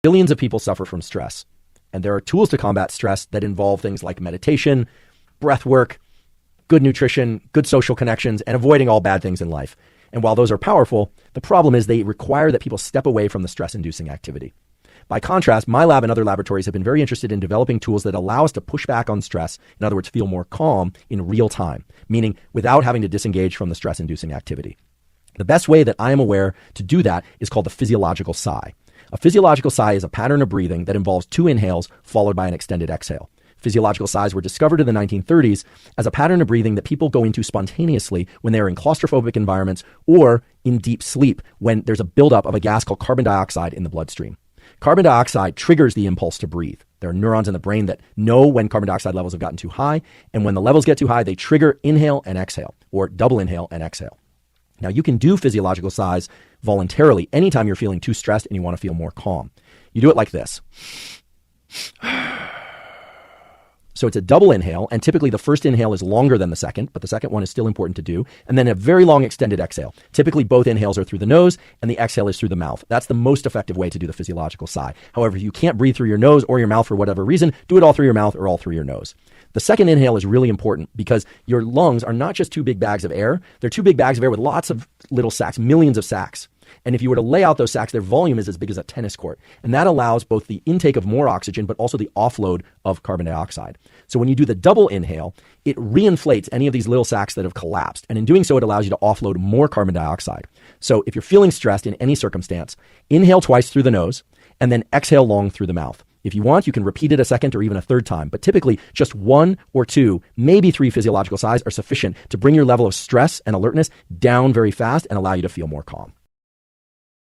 Billions of people suffer from stress, and there are tools to combat stress that involve things like meditation, breath work, good nutrition, good social connections, and avoiding all bad things in life. And while those are powerful, the problem is they require that people step away from the stress-inducing activity. By contrast, my lab and other laboratories have been very interested in developing tools that allow us to push back on stress, in other words, feel more calm in real time, meaning without having to disengage from the stress-inducing activity. The best way that I am aware to do that is called the physiological sigh. A physiological sigh is a pattern of breathing that involves 2 inhales followed by an extended exhale. Physiological sighs were discovered in the 1930s as a pattern of breathing that people go into spontaneously when they are in claustrophobic environments or in deep sleep when there's a buildup of a gas called carbon dioxide in the bloodstream. Carbon dioxide triggers the impulse to breathe. There are neurons in the brain that know when carbon dioxide levels have gotten too high, and when the levels get too high, they trigger inhale and exhale, or double inhale and exhale. Now, you can do physiological sighs voluntarily anytime you're feeling too stressed and you want to feel more calm. You do it like this. So it's a double inhale, and typically the first inhale is longer than the second, but the second one is still important to do, and then a very long extended exhale. Typically both inhales are through the nose, and the exhale is through the mouth. That's the most effective way to do the physiological sigh. However, if you can't breathe through your nose or your mouth for whatever reason, do it all through your mouth or all through your nose. The second inhale is really important because your lungs are not just 2 big bags of air. They're 2 big bags of air with lots of little sacs, millions of sacs. And if you were to lay out those sacs, their volume is as big as a tennis court. And that allows both the intake of more oxygen, but also the offload of carbon dioxide. So when you do the double inhale, it reinflates any of these little sacs that have collapsed. And in doing so, it allows you to offload more carbon dioxide. So if you're feeling stressed in any circumstance, inhale twice through the nose and then exhale long through the mouth. If you want, you can repeat it a second or even a third time, but typically just 1 or 2, maybe 3 physiological sighs are sufficient to bring your level of stress and alertness down very fast and allow you to feel more calm.